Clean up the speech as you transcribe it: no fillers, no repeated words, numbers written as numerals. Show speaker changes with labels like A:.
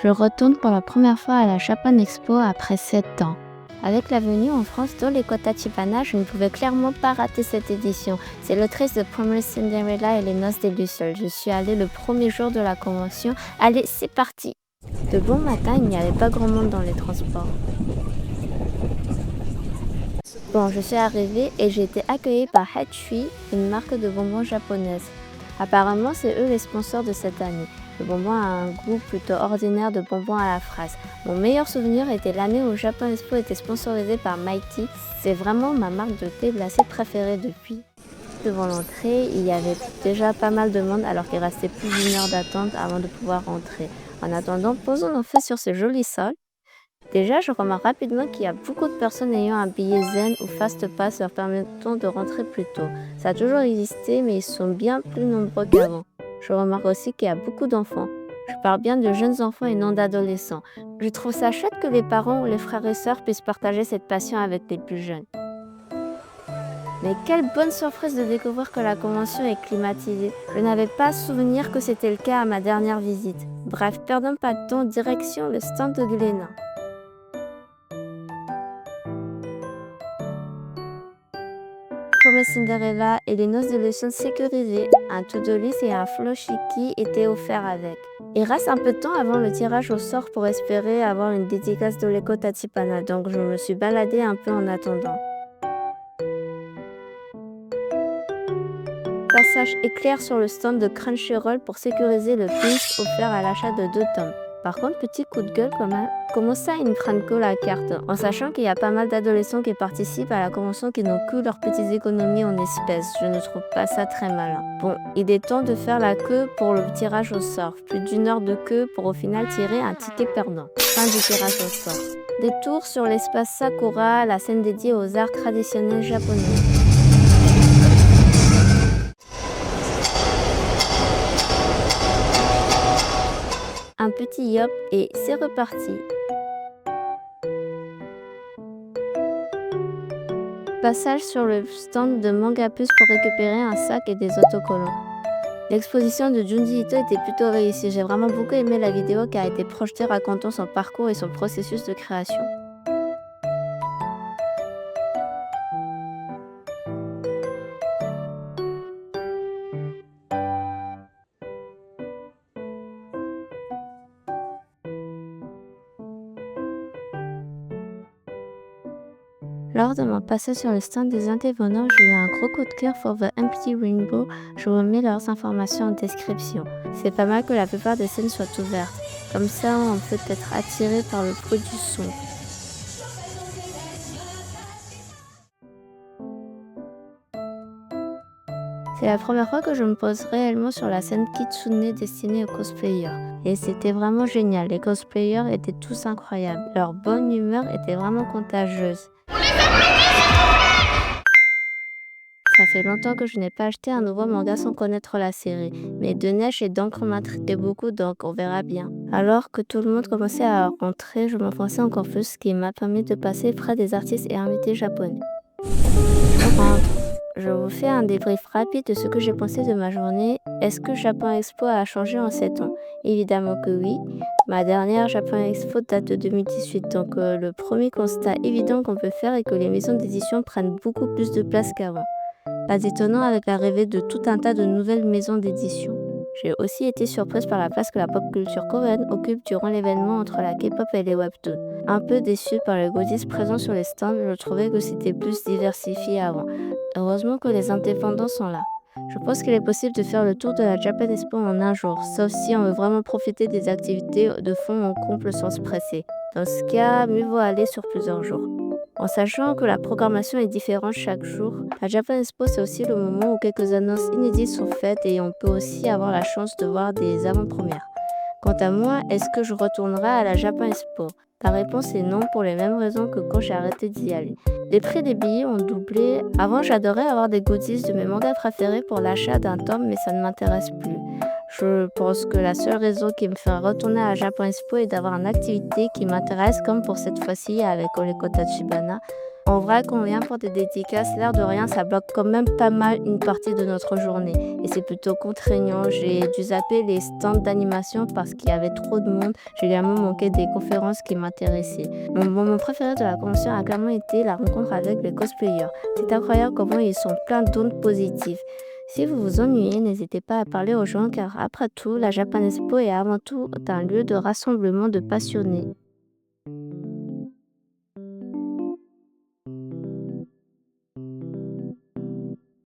A: Je retourne pour la première fois à la Japan Expo après 7 ans. Avec la venue en France d'Oleko Tachibana, je ne pouvais clairement pas rater cette édition. C'est l'autrice de Promised Cinderella et les Noces des Lucioles. Je suis allée le premier jour de la convention. Allez, c'est parti! De bon matin, il n'y avait pas grand monde dans les transports. Bon, je suis arrivée et j'ai été accueillie par Hatchui, une marque de bonbons japonaise. Apparemment, c'est eux les sponsors de cette année. Le bonbon a un goût plutôt ordinaire de bonbons à la fraise. Mon meilleur souvenir était l'année où Japan Expo était sponsorisé par Mighty. C'est vraiment ma marque de thé glacé préférée depuis. Devant l'entrée, il y avait déjà pas mal de monde alors qu'il restait plus d'une heure d'attente avant de pouvoir rentrer. En attendant, posons nos fesses sur ce joli sol. Déjà, je remarque rapidement qu'il y a beaucoup de personnes ayant un billet Zen ou Fast Pass leur permettant de rentrer plus tôt. Ça a toujours existé, mais ils sont bien plus nombreux qu'avant. Je remarque aussi qu'il y a beaucoup d'enfants. Je parle bien de jeunes enfants et non d'adolescents. Je trouve ça chouette que les parents ou les frères et sœurs puissent partager cette passion avec les plus jeunes. Mais quelle bonne surprise de découvrir que la convention est climatisée. Je n'avais pas souvenir que c'était le cas à ma dernière visite. Bref, perdons pas de temps, direction le stand de Glénat. Promised Cinderella et les Noces des Lucioles sécurisées, un to-do list et un floshiki étaient offerts avec. Il reste un peu de temps avant le tirage au sort pour espérer avoir une dédicace d'Oleko Tachibana, donc je me suis baladée un peu en attendant. Passage éclair sur le stand de Crunchyroll pour sécuriser le pins offert à l'achat de 2 tomes. Par contre, petit coup de gueule quand même, comment ça ils me prennent que la carte? En sachant qu'il y a pas mal d'adolescents qui participent à la convention qui n'ont que leurs petites économies en espèces. Je ne trouve pas ça très malin. Bon, il est temps de faire la queue pour le tirage au sort. Plus d'1 heure de queue pour au final tirer un ticket perdant. Fin du tirage au sort. Détour sur l'espace Sakura, la scène dédiée aux arts traditionnels japonais. Un petit yop et c'est reparti. Passage sur le stand de Mangapus pour récupérer un sac et des autocollants. L'exposition de Junji Ito était plutôt réussie. J'ai vraiment beaucoup aimé la vidéo qui a été projetée racontant son parcours et son processus de création. Lors de mon passage sur le stand des intervenants, j'ai eu un gros coup de cœur pour The Empty Rainbow. Je vous mets leurs informations en description. C'est pas mal que la plupart des scènes soient ouvertes. Comme ça, on peut être attiré par le bruit du son. C'est la première fois que je me pose réellement sur la scène Kitsune destinée aux cosplayers. Et c'était vraiment génial. Les cosplayers étaient tous incroyables. Leur bonne humeur était vraiment contagieuse. Ça fait longtemps que je n'ai pas acheté un nouveau manga sans connaître la série. Mais de neige et d'encre m'intriguaient beaucoup, donc on verra bien. Alors que tout le monde commençait à rentrer, je m'enfonçais encore plus, ce qui m'a permis de passer près des artistes et invités japonais. Je rentre. Je vous fais un débrief rapide de ce que j'ai pensé de ma journée. Est-ce que Japan Expo a changé en 7 ans? Évidemment que oui. Ma dernière Japan Expo date de 2018, donc le premier constat évident qu'on peut faire est que les maisons d'édition prennent beaucoup plus de place qu'avant. Pas étonnant avec l'arrivée de tout un tas de nouvelles maisons d'édition. J'ai aussi été surprise par la place que la pop culture coréenne occupe durant l'événement entre la K-pop et les webtoons. Un peu déçue par les goodies présents sur les stands, je trouvais que c'était plus diversifié avant. Heureusement que les indépendants sont là. Je pense qu'il est possible de faire le tour de la Japan Expo en un jour, sauf si on veut vraiment profiter des activités de fond en couple sans se presser. Dans ce cas, mieux vaut aller sur plusieurs jours. En sachant que la programmation est différente chaque jour, la Japan Expo c'est aussi le moment où quelques annonces inédites sont faites et on peut aussi avoir la chance de voir des avant-premières. Quant à moi, est-ce que je retournerai à la Japan Expo? La réponse est non pour les mêmes raisons que quand j'ai arrêté d'y aller. Les prix des billets ont doublé. Avant, j'adorais avoir des goodies de mes mangas préférés pour l'achat d'un tome, mais ça ne m'intéresse plus. Je pense que la seule raison qui me fait retourner à Japan Expo est d'avoir une activité qui m'intéresse, comme pour cette fois-ci avec Oleko Tachibana. En vrai, quand on vient pour des dédicaces, l'air de rien, ça bloque quand même pas mal une partie de notre journée. Et c'est plutôt contraignant. J'ai dû zapper les stands d'animation parce qu'il y avait trop de monde. J'ai également manqué des conférences qui m'intéressaient. Mon moment préféré de la convention a clairement été la rencontre avec les cosplayers. C'est incroyable comment ils sont pleins d'ondes positives. Si vous vous ennuyez, n'hésitez pas à parler aux gens car après tout, la Japan Expo est avant tout un lieu de rassemblement de passionnés.